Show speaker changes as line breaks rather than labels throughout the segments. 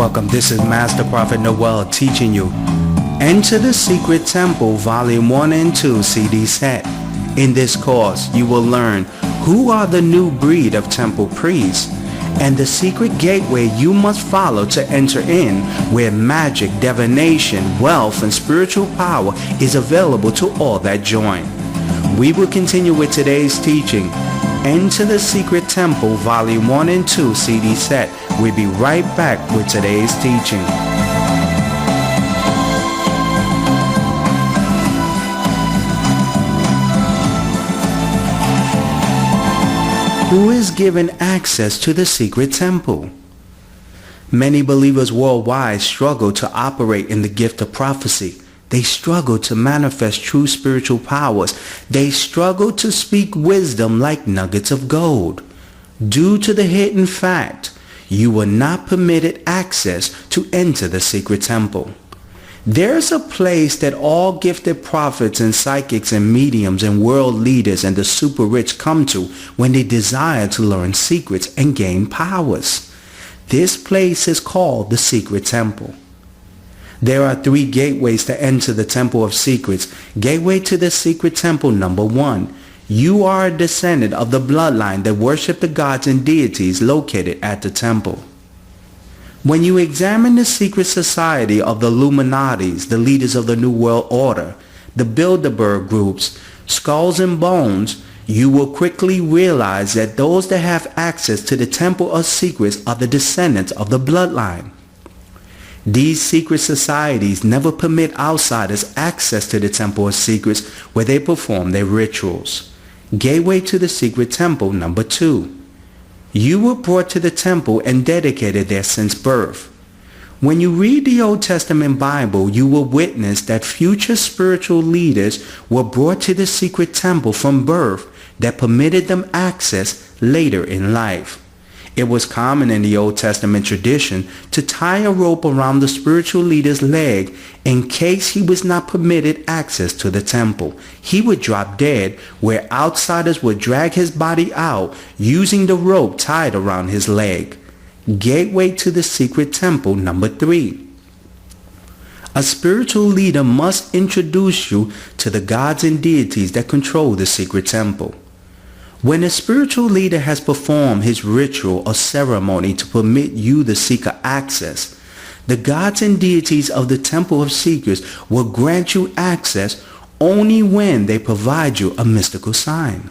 Welcome, this is Master Prophet Noel teaching you Enter the Secret Temple Volume 1 and 2 CD set. In this course, you will learn who are the new breed of temple priests and the secret gateway you must follow to enter in, where magic, divination, wealth, and spiritual power is available to all that join. We will continue with today's teaching. Enter the Secret Temple Volume 1 and 2 CD set. We'll be right back with today's teaching. Who is given access to the secret temple? Many believers worldwide struggle to operate in the gift of prophecy. They struggle to manifest true spiritual powers. They struggle to speak wisdom like nuggets of gold. Due to the hidden fact, you were not permitted access to enter the secret temple. There's a place that all gifted prophets and psychics and mediums and world leaders and the super rich come to when they desire to learn secrets and gain powers. This place is called the Secret Temple. There are 3 gateways to enter the Temple of Secrets. Gateway to the Secret Temple number 1. You are a descendant of the bloodline that worship the gods and deities located at the temple. When you examine the secret society of the Illuminatis, the leaders of the New World Order, the Bilderberg groups, Skulls and Bones, you will quickly realize that those that have access to the Temple of Secrets are the descendants of the bloodline. These secret societies never permit outsiders access to the Temple of Secrets where they perform their rituals. Gateway to the Secret Temple number 2. You were brought to the temple and dedicated there since birth. When you read the Old Testament Bible, you will witness that future spiritual leaders were brought to the secret temple from birth that permitted them access later in life. It was common in the Old Testament tradition to tie a rope around the spiritual leader's leg in case he was not permitted access to the temple. He would drop dead, where outsiders would drag his body out using the rope tied around his leg. Gateway to the Secret Temple number 3. A spiritual leader must introduce you to the gods and deities that control the secret temple. When a spiritual leader has performed his ritual or ceremony to permit you, the seeker, access, the gods and deities of the Temple of Secrets will grant you access only when they provide you a mystical sign.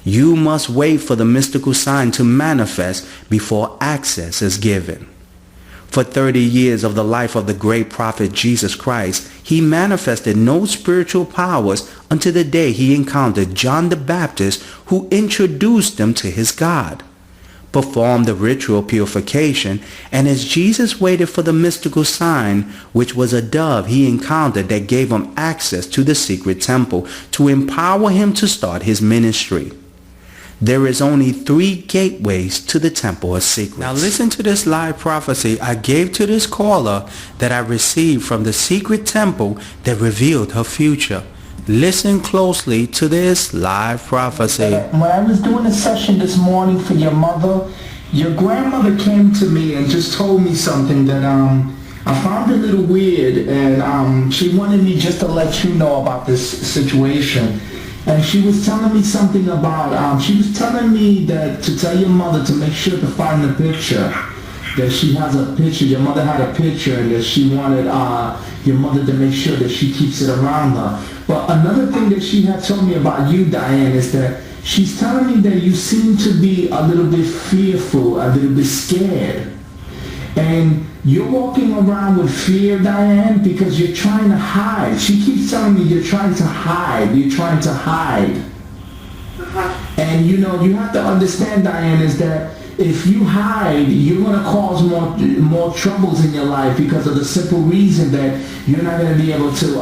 You must wait for the mystical sign to manifest before access is given. For 30 years of the life of the great prophet Jesus Christ, he manifested no spiritual powers until the day he encountered John the Baptist, who introduced him to his God, performed the ritual purification, and as Jesus waited for the mystical sign, which was a dove he encountered that gave him access to the secret temple to empower him to start his ministry. There is only 3 gateways to the Temple of Secrets. Now listen to this live prophecy I gave to this caller that I received from the secret temple that revealed her future. Listen closely to this live prophecy.
When I was doing a session this morning for your mother, your grandmother came to me and just told me something that I found a little weird, and she wanted me just to let you know about this situation. And she was telling me something about, she was telling me that to tell your mother to make sure to find the picture, that she has a picture, your mother had a picture, and that she wanted your mother to make sure that she keeps it around her. But another thing that she had told me about you, Diane, is that she's telling me that you seem to be a little bit fearful, a little bit scared. And you're walking around with fear, Diane, because you're trying to hide. She keeps telling me you're trying to hide. You're trying to hide. And you know, you have to understand, Diane, is that if you hide, you're going to cause more troubles in your life, because of the simple reason that you're not going to be able to,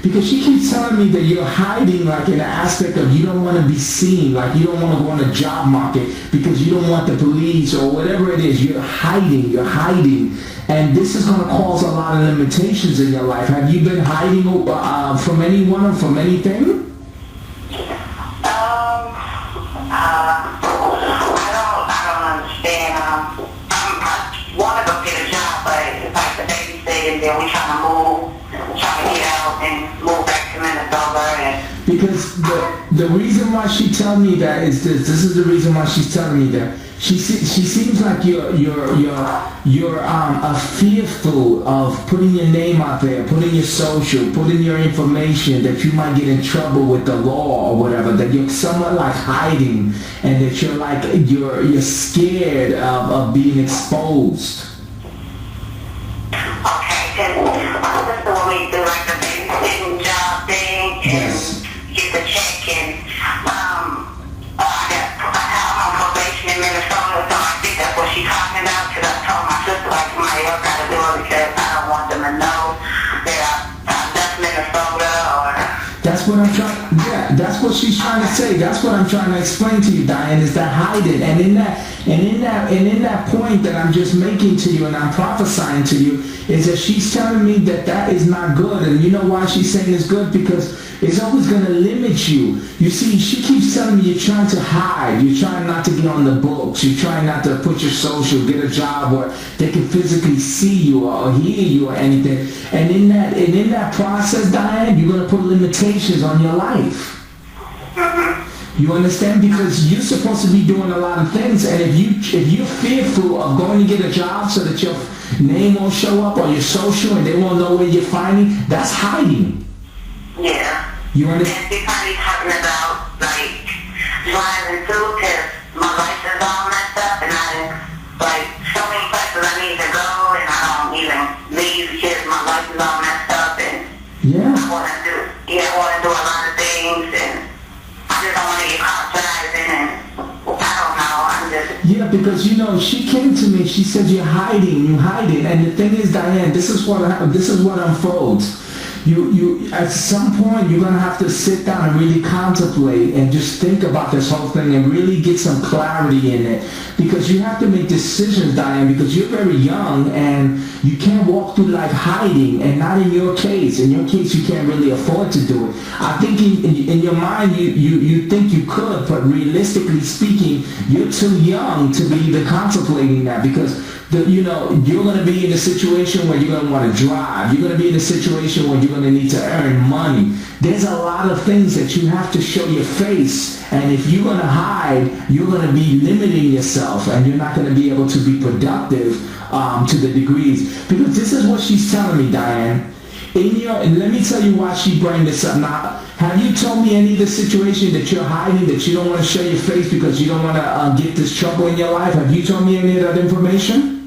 because she keeps telling me that you're hiding, like in the aspect of you don't want to be seen, like you don't want to go on the job market because you don't want the police or whatever it is. You're hiding. And this is going to cause a lot of limitations in your life. Have you been hiding from anyone or from anything?
I don't understand. I want to go get a job. and then we trying to get out and move back to Minnesota. And
Because the reason why she tell me that is this. This is the reason why she's telling me that. She seems like you're fearful of putting your name out there, putting your social, putting your information, that you might get in trouble with the law or whatever. That you're somewhat like hiding, and that you're scared of being exposed.
Okay, because my sister want me to do like the babysitting job thing and
Yes.
get the check, and I'm on probation in Minnesota, so I think that's what she's talking about, because I told my sister like somebody else got to do it because I don't want them to know that I left Minnesota or...
That's what I'm trying. Yeah, that's what she's trying to say. That's what I'm trying to explain to you, Diane. Is that hiding? And in that point that I'm just making to you, and I'm prophesying to you, is that she's telling me that is not good. And you know why she's saying it's good? Because it's always going to limit you. You see, she keeps telling me you're trying to hide. You're trying not to get on the books. You're trying not to put your social, get a job where they can physically see you or hear you or anything. And in that process, Diane, you're going to put limitations on your life. You understand? Because you're supposed to be doing a lot of things, and if you're fearful of going to get a job so that your name won't show up on your social and they won't know where you're finding, that's hiding.
Yeah.
You
And
understand?
she's probably talking about, like, driving too, because my license is all messed up, and like, so many places I need to go, and I don't even leave because my license is all messed up, and
Yeah.
I want to do a lot of things, and I just don't want to get caught driving, and I don't know, I'm just...
Yeah, because she came to me. She said you're hiding, and the thing is, Diane, this is what unfolds. You at some point you're gonna have to sit down and really contemplate and just think about this whole thing and really get some clarity in it, because you have to make decisions, Diane, because you're very young and you can't walk through life hiding. And not in your case. In your case, you can't really afford to do it. I think in your mind you think you could, but realistically speaking, you're too young to be even contemplating that, because you're going to be in a situation where you're going to want to drive. You're going to be in a situation where you're going to need to earn money. There's a lot of things that you have to show your face. And if you're going to hide, you're going to be limiting yourself, and you're not going to be able to be productive to the degrees. Because this is what she's telling me, Diane. And let me tell you why she bring this up. Now, have you told me any of the situation that you're hiding, that you don't want to show your face because you don't want to get this trouble in your life? Have you told me any of that information?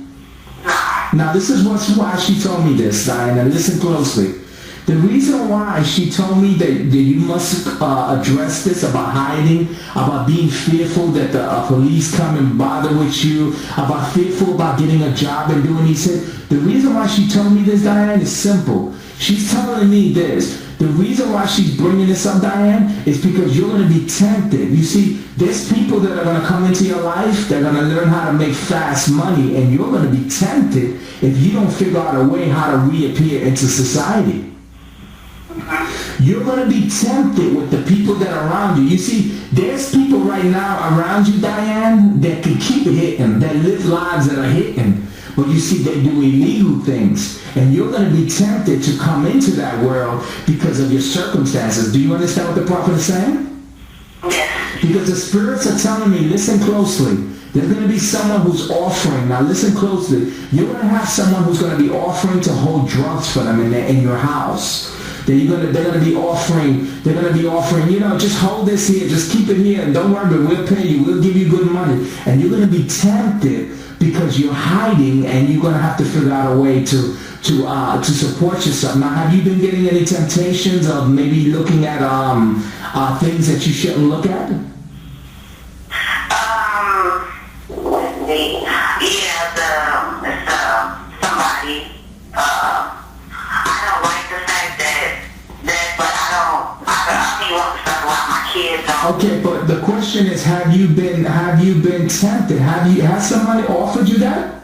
Now, this is why she told me this, Diane, and listen closely. The reason why she told me that you must address this about hiding, about being fearful that the police come and bother with you, about fearful about getting a job and doing these things. The reason why she told me this, Diane, is simple. She's telling me this. The reason why she's bringing this up, Diane, is because you're going to be tempted. You see, there's people that are going to come into your life, they're going to learn how to make fast money, and you're going to be tempted if you don't figure out a way how to reappear into society. You're going to be tempted with the people that are around you. You see, there's people right now around you, Diane, that can keep hitting, that live lives that are hitting. But you see, they do illegal things. And you're going to be tempted to come into that world because of your circumstances. Do you understand what the prophet is saying?
Yes.
Because the spirits are telling me, listen closely. There's going to be someone who's offering. Now listen closely. You're going to have someone who's going to be offering to hold drugs for them in your house. They're going to be offering, just hold this here, just keep it here, and don't worry, we'll pay you, we'll give you good money. And you're going to be tempted because you're hiding, and you're going to have to figure out a way to support yourself. Now, have you been getting any temptations of maybe looking at things that you shouldn't look at?
Let's see. Somebody. I don't like the fact that, but I don't want to talk about my kids.
Okay, but the question is, have you been tempted? Has somebody offered you that?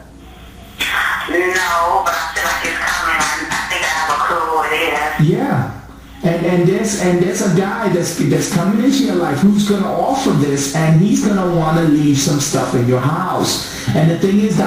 No, but I feel like it's coming. I think I have a clue what it is.
Yeah. And there's a guy that's coming into your life who's going to offer this, and he's going to want to leave some stuff in your house. And the thing is,